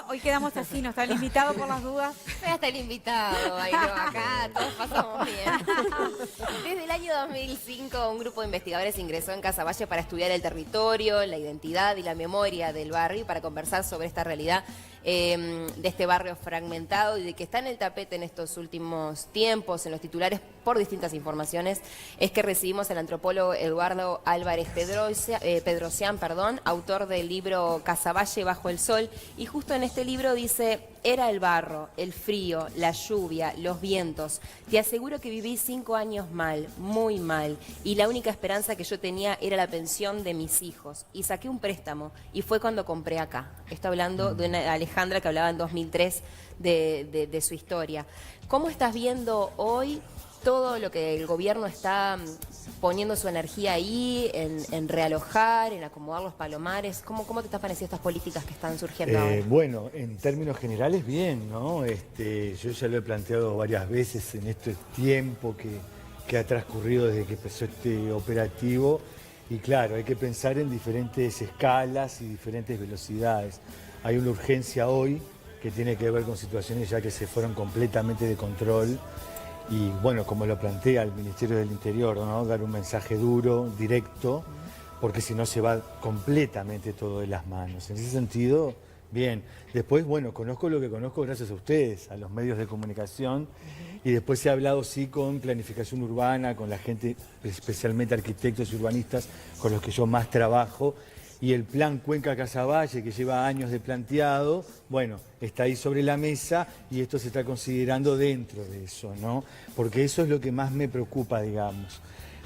Hoy quedamos así, no está el invitado por las dudas. Ya está el invitado, ahí no, acá todos pasamos bien. Desde el año 2005, un grupo de investigadores ingresó en Casaballe para estudiar el territorio, la identidad y la memoria del barrio y para conversar sobre esta realidad de este barrio fragmentado y de que está en el tapete en estos últimos tiempos, en los titulares por distintas informaciones, es que recibimos al antropólogo Eduardo Álvarez Pedrosian, autor del libro Casaballe bajo el sol, y justo en este libro dice: era el barro, el frío, la lluvia, los vientos. Te aseguro que viví 5 años mal, muy mal, y la única esperanza que yo tenía era la pensión de mis hijos. Y saqué un préstamo, y fue cuando compré acá. Está hablando de una Alejandra que hablaba en 2003 de su historia. ¿Cómo estás viendo hoy todo lo que el gobierno está poniendo su energía ahí, en realojar, en acomodar los palomares? ¿Cómo te están pareciendo estas políticas que están surgiendo ahora? Bueno, en términos generales, bien, ¿no? Yo ya lo he planteado varias veces en este tiempo que ha transcurrido desde que empezó este operativo. Y claro, hay que pensar en diferentes escalas y diferentes velocidades. Hay una urgencia hoy que tiene que ver con situaciones ya que se fueron completamente de control. Y bueno, como lo plantea el Ministerio del Interior, ¿no? Dar un mensaje duro, directo, porque si no se va completamente todo de las manos. En ese sentido, bien. Después, bueno, conozco lo que conozco gracias a ustedes, a los medios de comunicación. Y después se ha hablado, sí, con planificación urbana, con la gente, especialmente arquitectos y urbanistas, con los que yo más trabajo. Y el plan Cuenca-Casaballe, que lleva años de planteado, bueno, está ahí sobre la mesa y esto se está considerando dentro de eso, ¿no? Porque eso es lo que más me preocupa, digamos.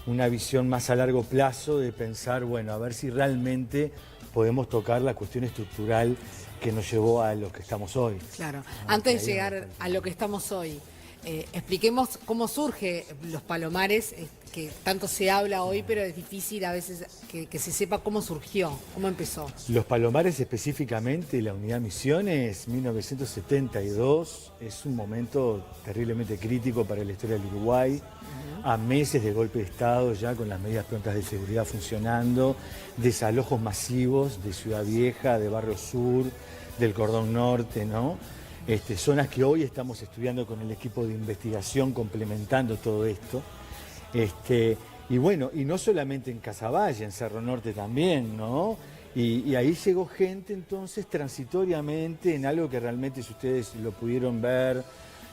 Una visión más a largo plazo de pensar, bueno, a ver si realmente podemos tocar la cuestión estructural que nos llevó a lo que estamos hoy. Claro, antes de llegar a lo que estamos hoy, expliquemos cómo surge los palomares, que tanto se habla hoy, pero es difícil a veces que se sepa cómo surgió, cómo empezó. Los palomares específicamente, la unidad Misiones, 1972, es un momento terriblemente crítico para la historia del Uruguay, a meses de golpe de Estado ya con las medidas prontas de seguridad funcionando, desalojos masivos de Ciudad Vieja, de Barrio Sur, del Cordón Norte, ¿no? Zonas que hoy estamos estudiando con el equipo de investigación, complementando todo esto. Y bueno, y no solamente en Casaballe, en Cerro Norte también, ¿no? Y ahí llegó gente entonces transitoriamente en algo que realmente, si ustedes lo pudieron ver,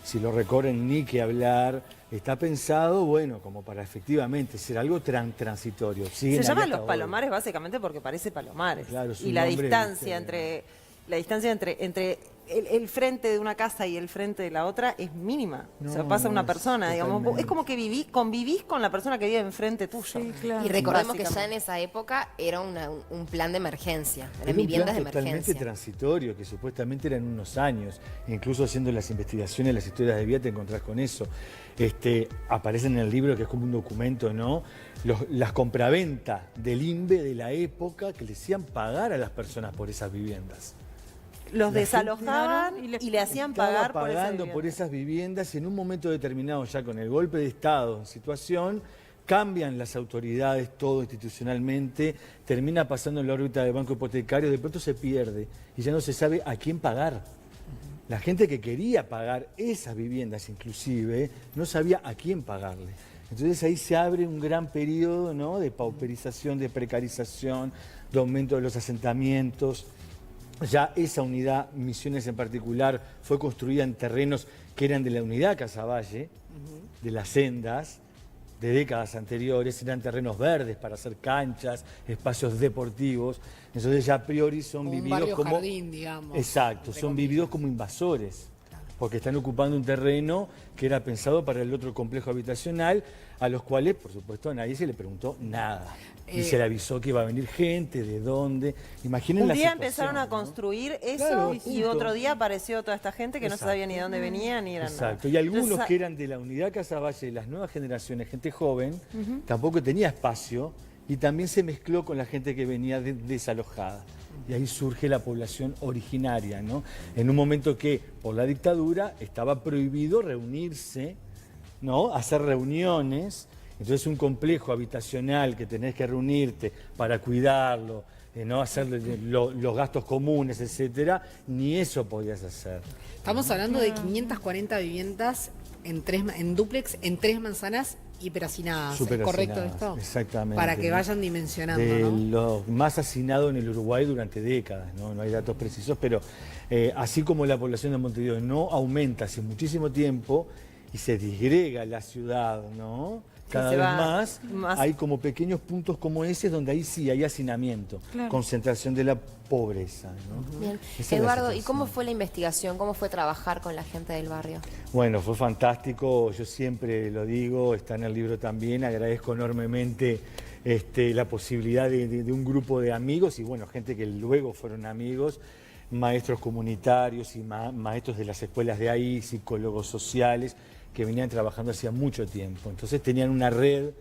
si lo recorren, ni que hablar, está pensado, bueno, como para efectivamente ser algo transitorio. Se llaman los palomares básicamente porque parece palomares. Claro, y la distancia entre el frente de una casa y el frente de la otra es mínima. No, o sea, pasa una no, persona, digamos. totalmente. Es como que convivís con la persona que vive enfrente tuyo. Sí, claro. Y recordemos que ya Básicamente. en esa época era un plan de emergencia, Era eran un viviendas de plan totalmente emergencia. transitorio, que supuestamente eran unos años. Incluso haciendo las investigaciones, las historias de vida, te encontrás con eso. Aparecen en el libro, que es como un documento, ¿no? Las compraventas del INVE de la época que le hacían pagar a las personas por esas viviendas. Los La desalojaban gente y le hacían Estaba pagar pagando por esas viviendas y en un momento determinado, ya con el golpe de Estado en situación, cambian las autoridades todo institucionalmente, termina pasando en la órbita del banco hipotecario, de pronto se pierde y ya no se sabe a quién pagar. La gente que quería pagar esas viviendas inclusive no sabía a quién pagarle. Entonces ahí se abre un gran periodo, ¿no?, de pauperización, de precarización, de aumento de los asentamientos. Ya esa unidad, Misiones en particular, fue construida en terrenos que eran de la unidad Casaballe, de las sendas, de décadas anteriores, eran terrenos verdes para hacer canchas, espacios deportivos. Entonces ya a priori son Como un vividos barrio como... jardín, digamos. Exacto, son vividos como invasores, porque están ocupando un terreno que era pensado para el otro complejo habitacional, a los cuales, por supuesto, a nadie se le preguntó nada. Y se le avisó que iba a venir gente, de dónde. Imaginen Un la día situación, empezaron a ¿no? construir eso Claro, y punto. otro día apareció toda esta gente que no Exacto. sabía ni de dónde venía ni eran Exacto, nada. y algunos Entonces, que eran de la unidad Casaballe, de las nuevas generaciones, gente joven, tampoco tenía espacio y también se mezcló con la gente que venía desalojada. Y ahí surge la población originaria, ¿no? En un momento que, por la dictadura, estaba prohibido reunirse, ¿no?, hacer reuniones. Entonces un complejo habitacional que tenés que reunirte para cuidarlo, no hacer los gastos comunes, etcétera, ni eso podías hacer. Estamos hablando de 540 viviendas en dúplex, en 3 manzanas hiperhacinadas. ¿Es Súper correcto hacinadas, esto? exactamente. Para que ¿no? vayan dimensionando, De ¿no? lo más hacinado en el Uruguay durante décadas, ¿no? No hay datos precisos, pero así como la población de Montevideo no aumenta hace muchísimo tiempo y se disgrega la ciudad, ¿no? Cada se vez va más, hay como pequeños puntos como ese donde ahí sí hay hacinamiento, Claro. concentración de la pobreza, ¿no? Bien. Esa es la Eduardo, ¿y situación. cómo fue la investigación? ¿Cómo fue trabajar con la gente del barrio? Bueno, fue fantástico, yo siempre lo digo, está en el libro también, agradezco enormemente la posibilidad de un grupo de amigos y bueno, gente que luego fueron amigos, maestros comunitarios y maestros de las escuelas de ahí, psicólogos sociales, que venían trabajando hacía mucho tiempo. Entonces tenían una red,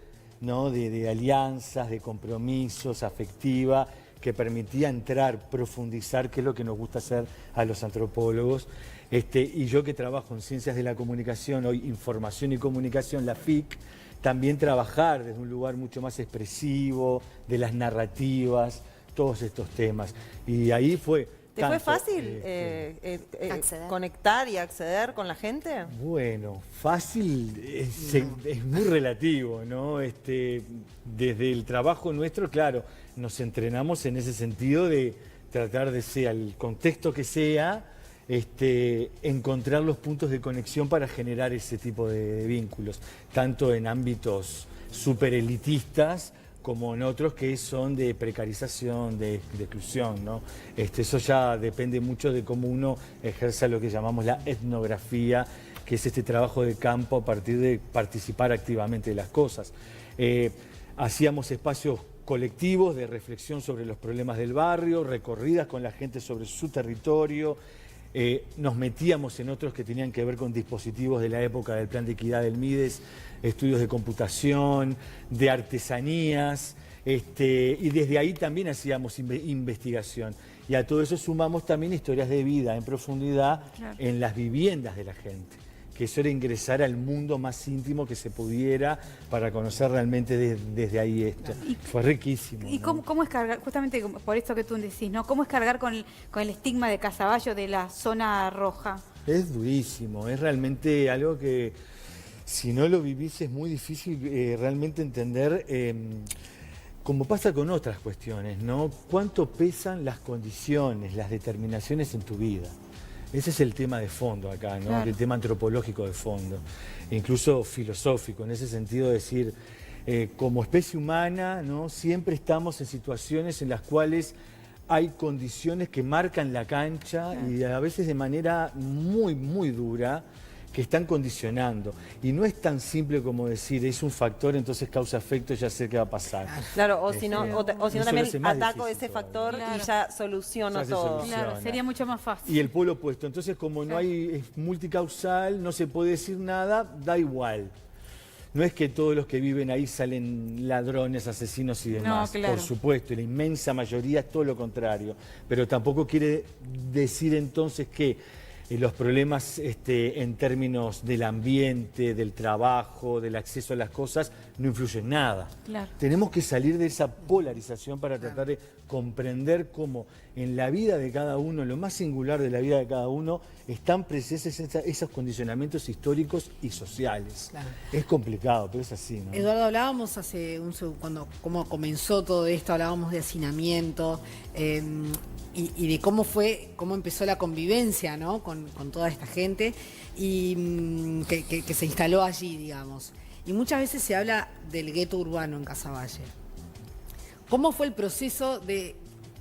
¿no? de alianzas, de compromisos, afectiva, que permitía entrar, profundizar, que es lo que nos gusta hacer a los antropólogos. Y yo que trabajo en Ciencias de la Comunicación, hoy Información y Comunicación, la FIC, también trabajar desde un lugar mucho más expresivo, de las narrativas, todos estos temas. Y ahí fue... ¿Te fue tanto, fácil acceder. conectar y acceder con la gente? Bueno, fácil es muy relativo, ¿no? Desde el trabajo nuestro, claro, nos entrenamos en ese sentido de tratar de, sea el contexto que sea, encontrar los puntos de conexión para generar ese tipo de vínculos, tanto en ámbitos súper elitistas como en otros que son de precarización, de exclusión, ¿no? Eso ya depende mucho de cómo uno ejerza lo que llamamos la etnografía, que es este trabajo de campo a partir de participar activamente de las cosas. Hacíamos espacios colectivos de reflexión sobre los problemas del barrio, recorridas con la gente sobre su territorio. Nos metíamos en otros que tenían que ver con dispositivos de la época del Plan de Equidad del Mides, estudios de computación, de artesanías, y desde ahí también hacíamos investigación. Y a todo eso sumamos también historias de vida en profundidad en las viviendas de la gente, que eso era ingresar al mundo más íntimo que se pudiera para conocer realmente desde ahí esto. Fue riquísimo. ¿Y ¿no? cómo es cargar, justamente por esto que tú decís, ¿no? ¿Cómo es cargar con el estigma de Casaballe de la zona roja? Es durísimo, es realmente algo que si no lo vivís es muy difícil realmente entender, como pasa con otras cuestiones, ¿no? ¿Cuánto pesan las condiciones, las determinaciones en tu vida? Ese es el tema de fondo acá, ¿no? Claro. El tema antropológico de fondo, incluso filosófico, en ese sentido de decir, como especie humana, ¿no? Siempre estamos en situaciones en las cuales hay condiciones que marcan la cancha y a veces de manera muy, muy dura, que están condicionando. Y no es tan simple como decir, es un factor, entonces causa-efecto, ya sé qué va a pasar. Claro, o si no, Eso también lo hace más ataco difícil ese factor todavía. y ya soluciono Ya se todo. soluciona. Claro, sería mucho más fácil. Y el polo opuesto. Entonces, como no hay, es multicausal, no se puede decir nada, da igual. No es que todos los que viven ahí salen ladrones, asesinos y demás. No, claro. Por supuesto, y la inmensa mayoría es todo lo contrario. Pero tampoco quiere decir entonces que los problemas en términos del ambiente, del trabajo, del acceso a las cosas, no influyen en nada. Claro. Tenemos que salir de esa polarización para tratar de comprender cómo en la vida de cada uno, en lo más singular de la vida de cada uno, están presentes esos condicionamientos históricos y sociales. Claro. Es complicado, pero es así, ¿no? Eduardo, hablábamos hace un segundo, cómo comenzó todo esto, hablábamos de hacinamiento y de cómo empezó la convivencia, ¿no? con toda esta gente y que se instaló allí, digamos. Y muchas veces se habla del gueto urbano en Casaballe. ¿Cómo fue el proceso de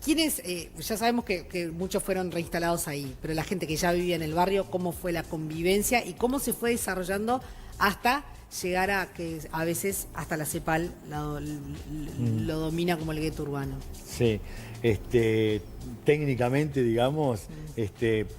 quiénes, ya sabemos que muchos fueron reinstalados ahí, pero la gente que ya vivía en el barrio, cómo fue la convivencia y cómo se fue desarrollando hasta llegar a que a veces hasta la CEPAL lo domina como el gueto urbano? Sí, técnicamente, digamos,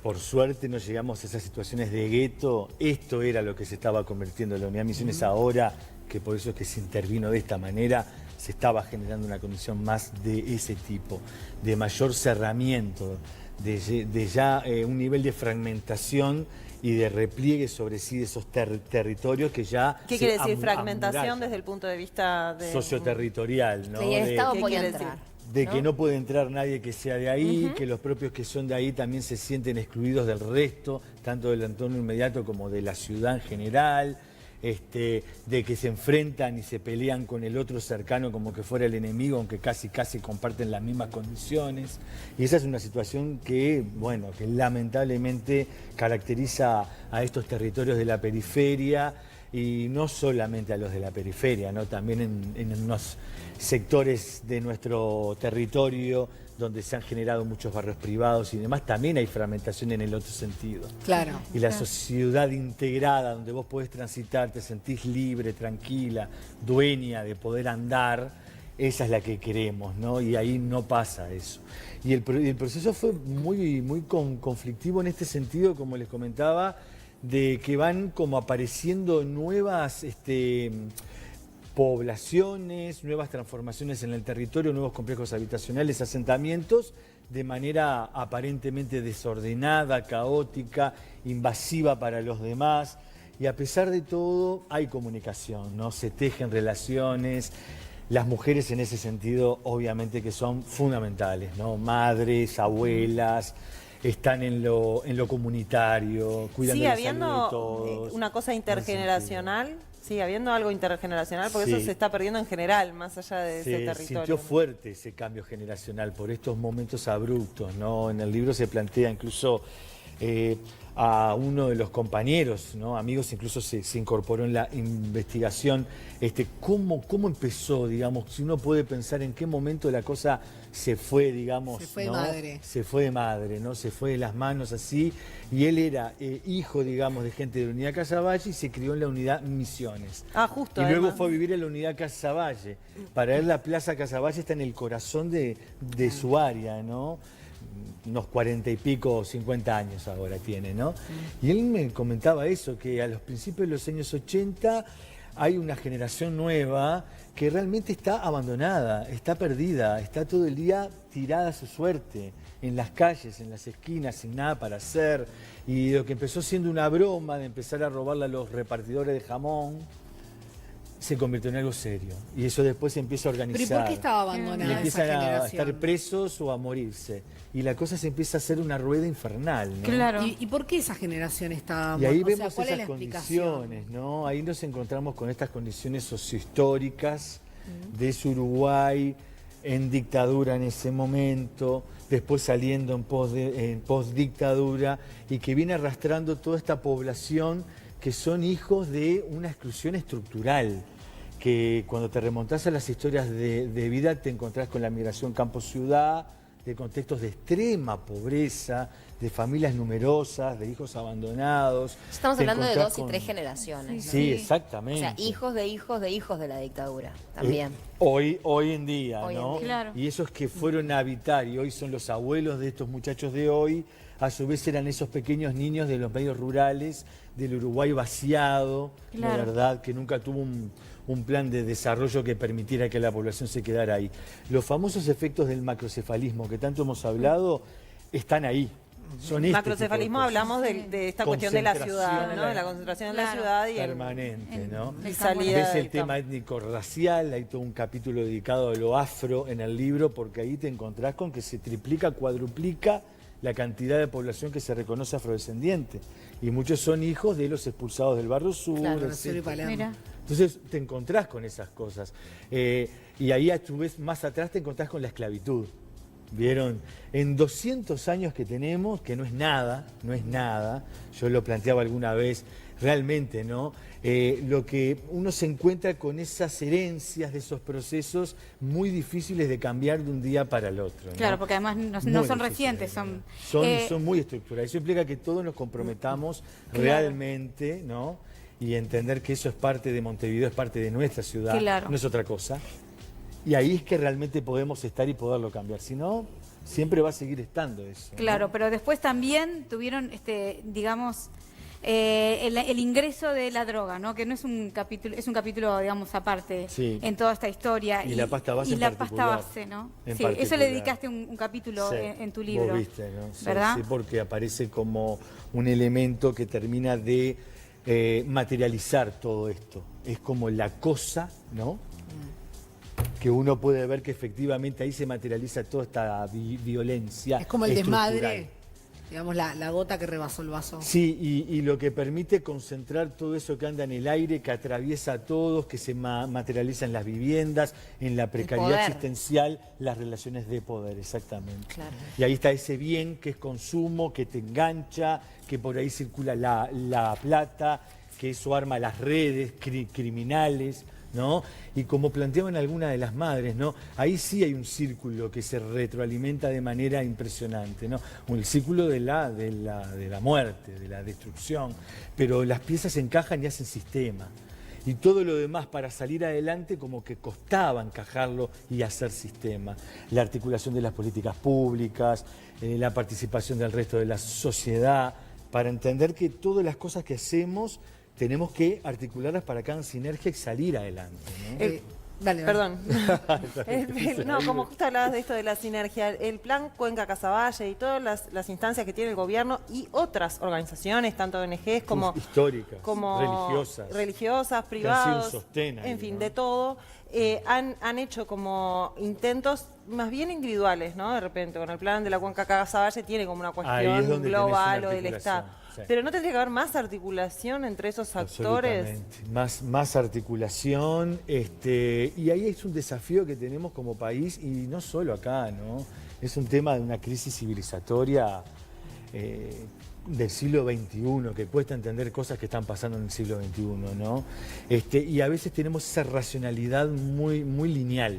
por suerte no llegamos a esas situaciones de gueto. Esto era lo que se estaba convirtiendo en la Unidad de Misiones ahora, que por eso es que se intervino de esta manera, se estaba generando una condición más de ese tipo, de mayor cerramiento, de ya un nivel de fragmentación y de repliegue sobre sí de esos territorios que ya... ¿Qué quiere decir fragmentación desde el punto de vista de... socioterritorial, ¿no? Que el Estado ¿Qué podía quiere entrar. de ¿no? que no puede entrar nadie que sea de ahí, que los propios que son de ahí también se sienten excluidos del resto, tanto del entorno inmediato como de la ciudad en general, de que se enfrentan y se pelean con el otro cercano como que fuera el enemigo, aunque casi comparten las mismas condiciones. Y esa es una situación que, bueno, que lamentablemente caracteriza a estos territorios de la periferia, y no solamente a los de la periferia, ¿no? También en unos sectores de nuestro territorio donde se han generado muchos barrios privados y demás, también hay fragmentación en el otro sentido. Claro. Y la sociedad integrada, donde vos podés transitar, te sentís libre, tranquila, dueña de poder andar, esa es la que queremos, ¿no? Y ahí no pasa eso. Y el proceso fue muy conflictivo en este sentido, como les comentaba, de que van como apareciendo nuevas poblaciones, nuevas transformaciones en el territorio, nuevos complejos habitacionales, asentamientos, de manera aparentemente desordenada, caótica, invasiva para los demás. Y a pesar de todo, hay comunicación, ¿no? Se tejen relaciones. Las mujeres en ese sentido, obviamente que son fundamentales, ¿no? Madres, abuelas, están en lo comunitario, cuidando Sigue la salud de habiendo todos. una cosa intergeneracional, sigue habiendo algo intergeneracional, porque eso Sí. se está perdiendo en general, más allá de ese Se territorio. sintió fuerte ese cambio generacional por estos momentos abruptos, ¿no? En el libro se plantea incluso a uno de los compañeros, ¿no? Amigos, incluso se incorporó en la investigación, cómo empezó, digamos, si uno puede pensar en qué momento la cosa se fue, digamos, Se fue de ¿no? madre. Se fue de madre, ¿no? Se fue de las manos así, y él era hijo, digamos, de gente de la Unidad Casaballe y se crió en la Unidad Misiones. Ah, justo. Y luego además. fue a vivir en la Unidad Casaballe. Para él la Plaza Casaballe está en el corazón de su área, ¿no? Unos 40 y pico, 50 años ahora tiene, ¿no? Y él me comentaba eso, que a los principios de los años 80 hay una generación nueva que realmente está abandonada, está perdida, está todo el día tirada a su suerte, en las calles, en las esquinas, sin nada para hacer. Y lo que empezó siendo una broma de empezar a robarle a los repartidores de jamón, se convirtió en algo serio. Y eso después se empieza a organizar. ¿Pero y por qué estaba Y abandonada esa empiezan a generación? estar presos o a morirse. Y la cosa se empieza a hacer una rueda infernal, ¿no? Claro. ¿Y por qué esa generación está Y ahí o sea, vemos ¿cuál es esas la explicación? condiciones, ¿no? Ahí nos encontramos con estas condiciones sociohistóricas de ese Uruguay en dictadura en ese momento, después saliendo en postdictadura, y que viene arrastrando toda esta población que son hijos de una exclusión estructural, que cuando te remontás a las historias de vida te encontrás con la migración campo-ciudad, de contextos de extrema pobreza, de familias numerosas, de hijos abandonados. Estamos Te hablando de encontrás 2 y 3 generaciones. ¿no? Sí, O exactamente. sea, hijos de hijos de hijos de la dictadura también. Hoy en día, Hoy en ¿no? día. Claro. Y esos que fueron a habitar y hoy son los abuelos de estos muchachos de hoy, a su vez eran esos pequeños niños de los medios rurales, del Uruguay vaciado, la Claro. verdad, que nunca tuvo un plan de desarrollo que permitiera que la población se quedara ahí. Los famosos efectos del macrocefalismo que tanto hemos hablado están ahí. Son este Macrocefalismo, tipo de cosas. hablamos de esta cuestión de la ciudad, Concentración ¿no? De la concentración en la Claro. ciudad y el, Permanente, ¿no? y el salida Ves del el tema campo. étnico-racial, hay todo un capítulo dedicado a lo afro en el libro, porque ahí te encontrás con que se triplica, cuadruplica la cantidad de población que se reconoce afrodescendiente. Y muchos son hijos de los expulsados del barrio sur, Claro, etcétera. Rosario y Palermo. Mira. Entonces te encontrás con esas cosas. Y ahí a tu vez más atrás te encontrás con la esclavitud. ¿Vieron? En 200 años que tenemos, que no es nada, yo lo planteaba alguna vez, realmente, ¿no? Lo que uno se encuentra con esas herencias de esos procesos muy difíciles de cambiar de un día para el otro, ¿no? Claro, porque además no Muy son difíciles recientes, de son... cambiar. Son muy estructurales. Eso implica que todos nos comprometamos realmente, ¿no? Y entender que eso es parte de Montevideo, es parte de nuestra ciudad, Claro. no es otra cosa. Y ahí es que realmente podemos estar y poderlo cambiar. Si no, siempre va a seguir estando eso, ¿no? Claro, pero después también tuvieron, digamos, el ingreso de la droga, ¿no? Que no es un capítulo, digamos, aparte Sí. en toda esta historia. Y la pasta base y en la particular. pasta base, ¿no? En Sí, eso particular. le dedicaste un capítulo Sí, en tu libro. Vos viste, ¿no? Sí, ¿Verdad? sí, porque aparece como un elemento que termina de materializar todo esto. Es como la cosa, ¿no? que uno puede ver que efectivamente ahí se materializa toda esta violencia Es como el estructural. desmadre, digamos, la gota que rebasó el vaso. Sí, y lo que permite concentrar todo eso que anda en el aire, que atraviesa a todos, que se materializa en las viviendas, en la precariedad poder. existencial, las relaciones de poder, exactamente. Claro. Y ahí está ese bien que es consumo, que te engancha, que por ahí circula la plata, que eso arma las redes criminales, ¿no? Y como planteaban algunas de las madres, ¿no? Ahí sí hay un círculo que se retroalimenta de manera impresionante, ¿no? El círculo de la muerte, de la destrucción, pero las piezas encajan y hacen sistema. Y todo lo demás para salir adelante como que costaba encajarlo y hacer sistema. La articulación de las políticas públicas, la participación del resto de la sociedad, para entender que todas las cosas que hacemos tenemos que articularlas para que hagan sinergia y salir adelante, ¿no? Dale, Perdón. No, como justo hablabas de esto de la sinergia, el plan Cuenca Casaballe y todas las instancias que tiene el gobierno y otras organizaciones, tanto ONGs como históricas, como religiosas, que privadas, han sido un sostén ahí, en fin, ¿no? de todo, han hecho como intentos más bien individuales, ¿no? De repente, con el plan de la Cuenca Casaballe tiene como una Ahí es cuestión donde tenés global una o del articulación, Estado. sí. Pero ¿no tendría que haber más articulación entre esos actores? Absolutamente. Más articulación, y ahí es un desafío que tenemos como país, y no solo acá, ¿no? Es un tema de una crisis civilizatoria del siglo XXI, que cuesta entender cosas que están pasando en el siglo XXI, ¿no? Y a veces tenemos esa racionalidad muy lineal,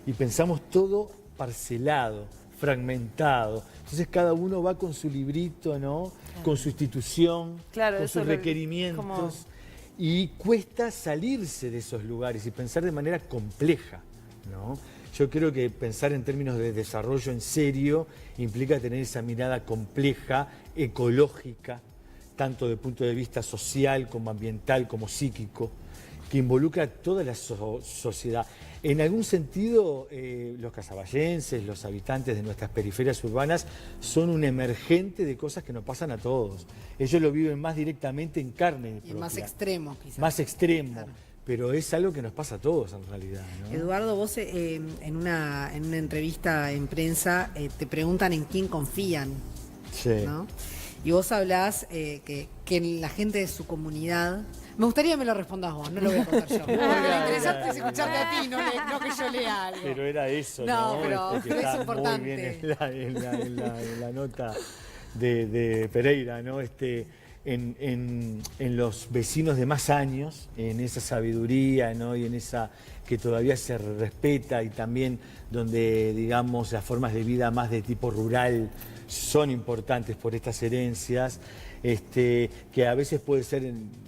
y pensamos todo parcelado, fragmentado. Entonces cada uno va con su librito, ¿no? Con su institución, Claro, con eso sus lo- requerimientos. como- Y cuesta salirse de esos lugares y pensar de manera compleja, ¿no? Yo creo que pensar en términos de desarrollo en serio implica tener esa mirada compleja, ecológica, tanto de punto de vista social como ambiental, como psíquico, que involucra a toda la sociedad. En algún sentido, los casaballenses, los habitantes de nuestras periferias urbanas, son un emergente de cosas que nos pasan a todos. Ellos lo viven más directamente en carne Y propia. más extremo, quizás. Más extremo, Claro. pero es algo que nos pasa a todos en realidad, ¿no? Eduardo, vos en una entrevista en prensa te preguntan en quién confían, Sí. ¿no? Y vos hablás que en la gente de su comunidad. Me gustaría que me lo respondas vos, no lo voy a contar yo. Porque lo interesante es escucharte a ti, no que yo lea algo. Pero era eso, No, ¿no? pero Que es está importante. muy bien en la nota de Pereira, ¿no? En los vecinos de más años, en esa sabiduría, ¿no? Y en esa que todavía se respeta, y también donde, digamos, las formas de vida más de tipo rural son importantes por estas herencias, que a veces puede ser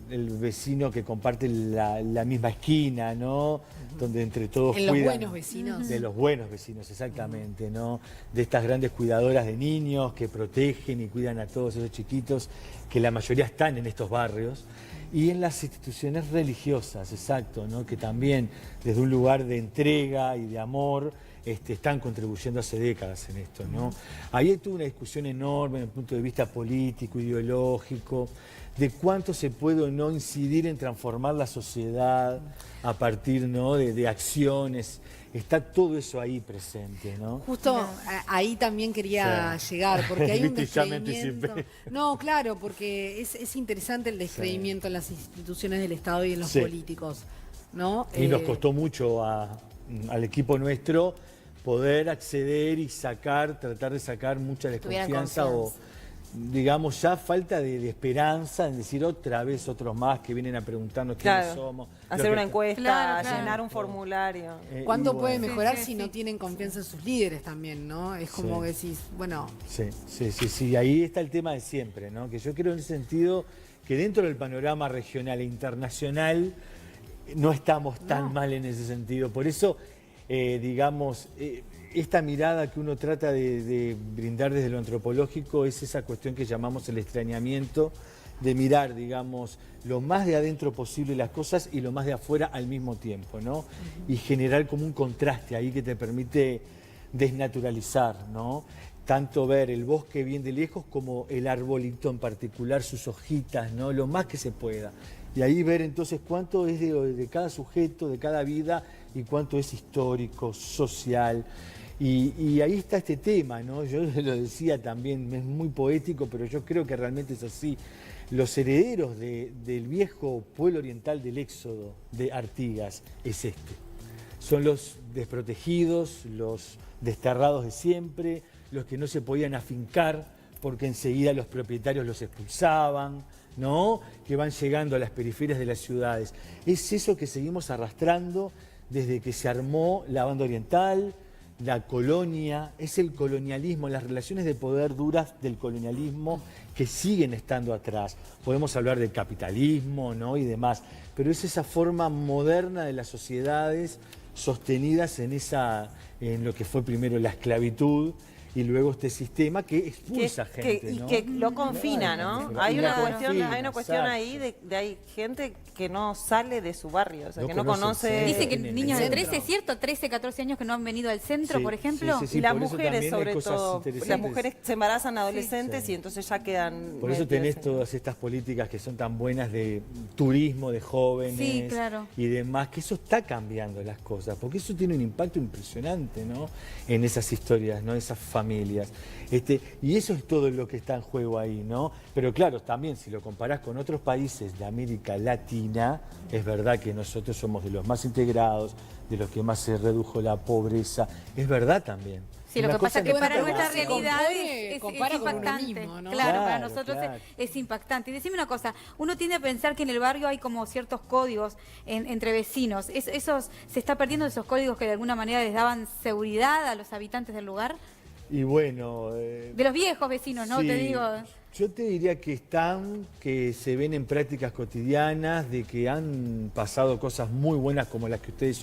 el vecino que comparte la misma esquina, ¿no? Donde entre todos En los cuidan. buenos vecinos. De los buenos vecinos, exactamente, ¿no? De estas grandes cuidadoras de niños que protegen y cuidan a todos esos chiquitos, que la mayoría están en estos barrios. Y en las instituciones religiosas, exacto, ¿no? Que también desde un lugar de entrega y de amor están contribuyendo hace décadas en esto, ¿no? Ahí tuvo una discusión enorme desde el punto de vista político, ideológico, de cuánto se puede o no incidir en transformar la sociedad a partir, ¿no? de acciones. Está todo eso ahí presente, ¿no? Justo ahí también quería Sí. llegar, porque hay un Viste, ya me descreimiento. anticipé. No, claro, porque es interesante el descreimiento en las instituciones del Estado y en los Sí. políticos, ¿no? Y nos costó mucho al equipo nuestro poder acceder y tratar de sacar mucha Tuvieran desconfianza o, digamos, ya falta de esperanza en decir otra vez otros más que vienen a preguntarnos quiénes Claro. somos. Hacer Lo una que- encuesta, Claro. llenar un formulario. ¿Cuánto y puede bueno, mejorar Sí, sí, si sí. no tienen confianza en sus líderes también, ¿no? Es como Sí. que decís, bueno, Sí, ahí está el tema de siempre, ¿no? Que yo creo en ese sentido que dentro del panorama regional e internacional no estamos tan mal en ese sentido. Por eso, digamos, esta mirada que uno trata de brindar desde lo antropológico es esa cuestión que llamamos el extrañamiento, de mirar, digamos, lo más de adentro posible las cosas y lo más de afuera al mismo tiempo, ¿no? Y generar como un contraste ahí que te permite desnaturalizar, ¿no? Tanto ver el bosque bien de lejos como el arbolito en particular, sus hojitas, ¿no? Lo más que se pueda. Y ahí ver entonces cuánto es de cada sujeto, de cada vida, y cuánto es histórico, social. Y ahí está este tema, ¿no? Yo lo decía también, es muy poético, pero yo creo que realmente es así. Los herederos del viejo pueblo oriental del éxodo de Artigas es este. Son los desprotegidos, los desterrados de siempre, los que no se podían afincar porque enseguida los propietarios los expulsaban, ¿no? Que van llegando a las periferias de las ciudades. Es eso que seguimos arrastrando desde que se armó la banda oriental, la colonia, es el colonialismo, las relaciones de poder duras del colonialismo que siguen estando atrás. Podemos hablar del capitalismo, ¿no? Y demás, pero es esa forma moderna de las sociedades sostenidas en lo que fue primero la esclavitud y luego este sistema que expulsa gente, y ¿no? que lo confina, ¿no? Hay una cuestión exacto. ahí de hay gente que no sale de su barrio, o sea, No que no conoce el conoce. Dice que en el niños de centro. 13, ¿cierto? 13, 14 años que no han venido al centro, Sí, por ejemplo. sí, sí, Y las por eso mujeres, también hay sobre cosas todo, interesantes. las mujeres se embarazan adolescentes Sí. y entonces ya quedan. Por eso metidas tenés en- todas estas políticas que son tan buenas de turismo, de jóvenes Sí, claro. y demás, que eso está cambiando las cosas, porque eso tiene un impacto impresionante, ¿no? En esas historias, ¿no? Esas familias. Y eso es todo lo que está en juego ahí, ¿no? Pero claro, también si lo comparás con otros países de América Latina, es verdad que nosotros somos de los más integrados, de los que más se redujo la pobreza, es verdad también. Sí, lo Una que pasa cosa es que no para está nuestra mal. realidad es compara con uno impactante. mismo, ¿no? Claro, para Claro, nosotros claro. es impactante. Y decime una cosa, uno tiende a pensar que en el barrio hay como ciertos códigos entre vecinos. ¿Se está perdiendo esos códigos que de alguna manera les daban seguridad a los habitantes del lugar? Y bueno... De los viejos vecinos, ¿no? sí, Te digo. yo te diría que que se ven en prácticas cotidianas, de que han pasado cosas muy buenas como las que ustedes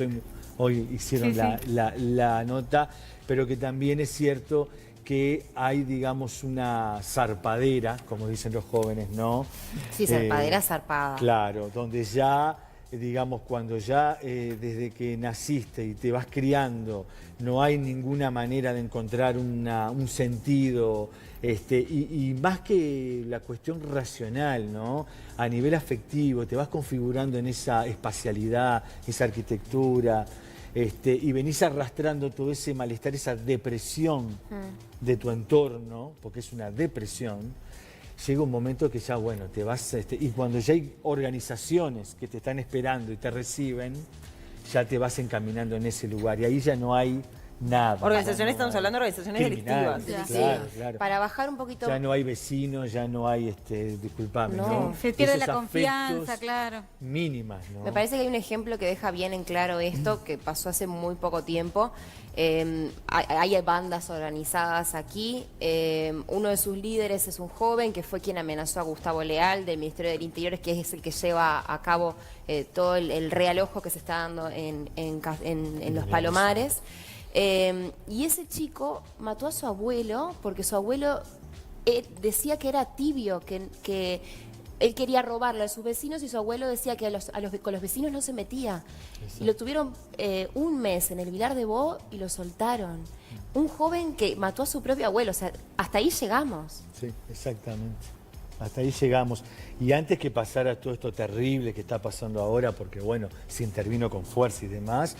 hoy hicieron Sí, la nota, pero que también es cierto que hay, digamos, una zarpadera, como dicen los jóvenes, ¿no? Sí, zarpadera, zarpada. Claro, donde ya, digamos, cuando ya desde que naciste y te vas criando, no hay ninguna manera de encontrar un sentido, y más que la cuestión racional, ¿no? A nivel afectivo, te vas configurando en esa espacialidad, esa arquitectura, y venís arrastrando todo ese malestar, esa depresión de tu entorno, porque es una depresión. Llega un momento que ya, bueno, te vas, y cuando ya hay organizaciones que te están esperando y te reciben, ya te vas encaminando en ese lugar y ahí ya no hay nada. Organizaciones, Ya no estamos hay hablando de organizaciones criminales, delictivas. Claro, claro. Para bajar un poquito... Ya no hay vecinos, ya no hay, disculpame, No. ¿no? Se pierde Esos la confianza, afectos claro. mínimas, ¿no? Me parece que hay un ejemplo que deja bien en claro esto, que pasó hace muy poco tiempo. Hay bandas organizadas aquí. Uno de sus líderes es un joven que fue quien amenazó a Gustavo Leal del Ministerio del Interior, que es el que lleva a cabo todo el realojo que se está dando en los Palomares. Y ese chico mató a su abuelo porque su abuelo decía que era tibio, que él quería robarle a sus vecinos y su abuelo decía que con los vecinos no se metía. Exacto. Y lo tuvieron un mes en el Vilar de Bo y lo soltaron. Un joven que mató a su propio abuelo, o sea, hasta ahí llegamos. Sí, exactamente. Hasta ahí llegamos. Y antes que pasara todo esto terrible que está pasando ahora, porque bueno, se intervino con fuerza y demás,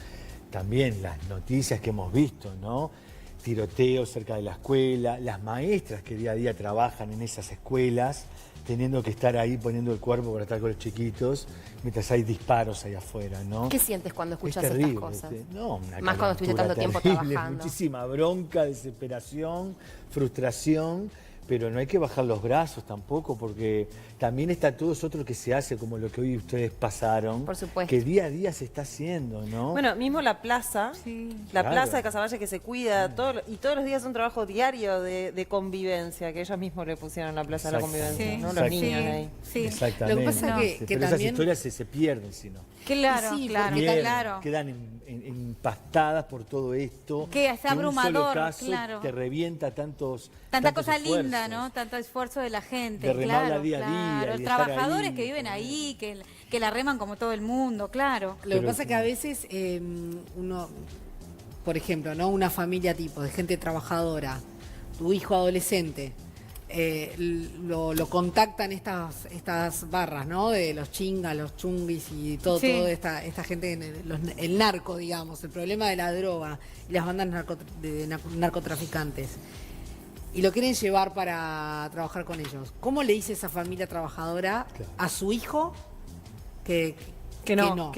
también las noticias que hemos visto, ¿no? Tiroteos cerca de la escuela, las maestras que día a día trabajan en esas escuelas, teniendo que estar ahí poniendo el cuerpo para estar con los chiquitos, mientras hay disparos ahí afuera, ¿no? ¿Qué sientes cuando escuchas Es terrible, estas cosas? No, una Más cuando estuviste calentura tanto tiempo terrible, trabajando. Muchísima bronca, desesperación, frustración, pero no hay que bajar los brazos tampoco, porque también está todo eso otro que se hace, como lo que hoy ustedes pasaron, Por supuesto. que día a día se está haciendo, ¿no? Bueno, mismo la plaza, Sí. la Claro. plaza de Casaballe que se cuida, y todos los días es un trabajo diario de convivencia, que ellos mismos le pusieron la plaza de la convivencia, Sí. ¿no? Los Exacto. niños Sí, ahí. sí. Exactamente. Lo que pasa que Pero esas también- historias se pierden, si no. Claro, Sí, claro, Pierden, claro. quedan empastadas por todo esto. Que es un solo abrumador, caso claro. te revienta Tanta tantos cosa linda, esfuerzos. ¿no? Tanto esfuerzo de la gente, De remarla claro, día a día claro. y estar Trabajadores ahí. que viven ahí, que la reman como todo el mundo, claro. Lo que Pero- pasa es que a veces uno, por ejemplo, ¿no? Una familia tipo de gente trabajadora, tu hijo adolescente, lo contactan estas barras, ¿no? De los chingas, los chunguis y toda esta gente, el narco, digamos, el problema de la droga y las bandas de narcotraficantes. Y lo quieren llevar para trabajar con ellos. ¿Cómo le dice esa familia trabajadora a su hijo que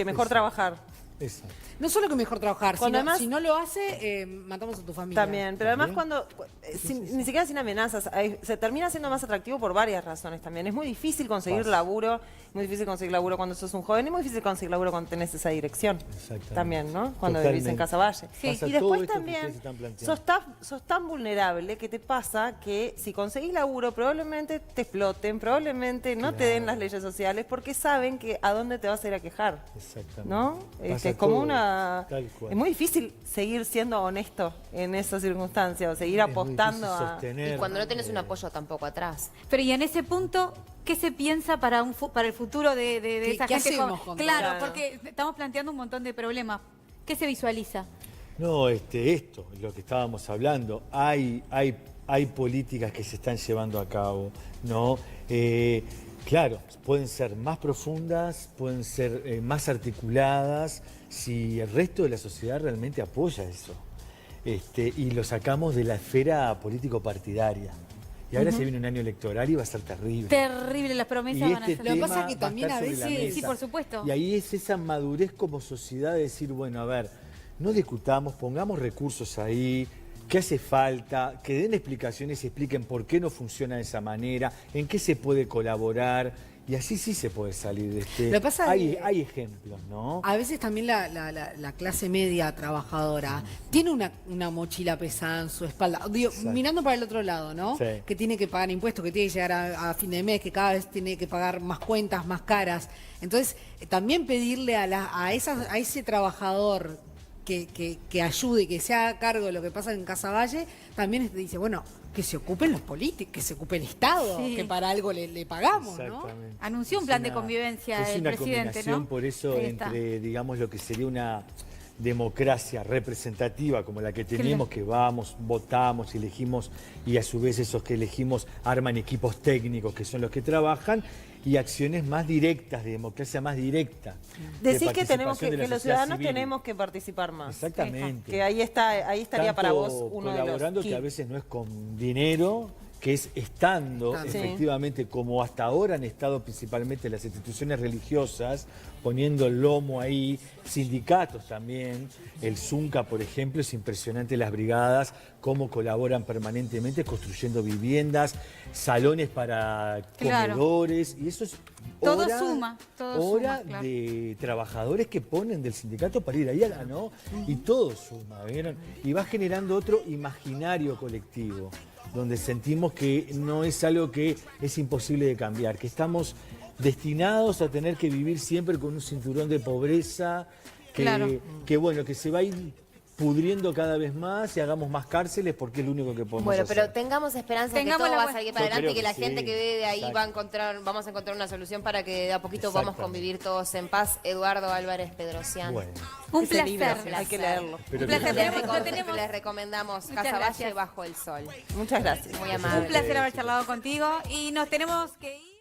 mejor trabajar. Exacto. No solo que mejor trabajar, Cuando sino además- si no lo hace, matamos a tu familia. También, pero además También. ni siquiera sin amenazas, se termina siendo más atractivo por varias razones también. Es muy difícil conseguir Pasa. laburo, muy difícil conseguir laburo cuando sos un joven, y muy difícil conseguir laburo cuando tenés esa dirección. Exactamente. También, ¿no? Cuando vivís en Totalmente. Casaballe. Sí. Y Pasa todo después esto que también ustedes están planteando. sos tan vulnerable que te pasa que si conseguís laburo probablemente te exploten, probablemente no te den las leyes sociales porque saben que a dónde te vas a ir a quejar. Exactamente. ¿No? Pasa Es como todo, una... tal cual. Es muy difícil seguir siendo honesto en esas circunstancias o seguir Es muy apostando difícil a... sostener, Y cuando no tenés un apoyo tampoco atrás. Pero y en ese punto, ¿qué se piensa para el futuro de esa ¿Qué gente hacemos joven? con Claro, todo? porque estamos planteando un montón de problemas. ¿Qué se visualiza? No, esto, lo que estábamos hablando, hay políticas que se están llevando a cabo, ¿no? Claro, pueden ser más profundas, pueden ser más articuladas, si el resto de la sociedad realmente apoya eso. Y lo sacamos de la esfera político-partidaria. Y ahora se viene un año electoral y va a ser terrible. Terrible, las promesas Y van a este ser. Lo que tema pasa es que va a también estar a sobre la veces- mesa. Sí, por supuesto. Y ahí es esa madurez como sociedad de decir, bueno, a ver, no discutamos, pongamos recursos ahí, qué hace falta, que den explicaciones y expliquen por qué no funciona de esa manera, en qué se puede colaborar, y así sí se puede salir de este. Lo que pasa hay es- hay ejemplos, ¿no? A veces también la clase media trabajadora tiene una mochila pesada en su espalda. Digo, Exacto. mirando para el otro lado, ¿no? Sí. Que tiene que pagar impuestos, que tiene que llegar a fin de mes, que cada vez tiene que pagar más cuentas, más caras. Entonces, también pedirle a ese trabajador que ayude, que se haga cargo de lo que pasa en Casaballe, también dice, bueno, que se ocupen los políticos, que se ocupe el Estado, Sí. que para algo le pagamos, ¿no? Exactamente. Anunció un plan de convivencia es el una presidente, combinación, ¿no? por eso, Ahí está. entre, digamos, lo que sería una democracia representativa como la que tenemos, que vamos, votamos, elegimos, y a su vez esos que elegimos arman equipos técnicos que son los que trabajan, y acciones más directas, de democracia más directa. de Decís que tenemos participación de la que los sociedad ciudadanos civil. tenemos que participar más. Exactamente. Que ahí estaría para Tanto vos uno de los colaborando, que a veces no es con dinero, que es estando Sí. efectivamente como hasta ahora han estado principalmente las instituciones religiosas, poniendo el lomo ahí, sindicatos también, el Zunca, por ejemplo, es impresionante las brigadas, cómo colaboran permanentemente construyendo viviendas, salones para Claro. comedores, y eso es Todo hora, suma, todo hora suma, claro. de trabajadores que ponen del sindicato para ir allá, ¿no? Y todo suma, ¿vieron? Y va generando otro imaginario colectivo, donde sentimos que no es algo que es imposible de cambiar, que estamos destinados a tener que vivir siempre con un cinturón de pobreza, que, Claro. que bueno, que se va a ir pudriendo cada vez más y hagamos más cárceles porque es lo único que podemos Bueno, hacer. pero tengamos esperanza Tengamos que todo la va a salir Yo para adelante creo y que la que gente sí, que ve de ahí exacto. vamos a encontrar una solución para que de a poquito vamos a Exactamente. convivir todos en paz. Eduardo Álvarez Pedrocián. Bueno, Un Ese libro, placer. hay que leerlo. pero Un placer. que- Lo tenemos. Les recomendamos Muchas Casaballe gracias. bajo el sol. Muchas gracias. Muy Un amable. placer haber charlado contigo y nos tenemos que ir.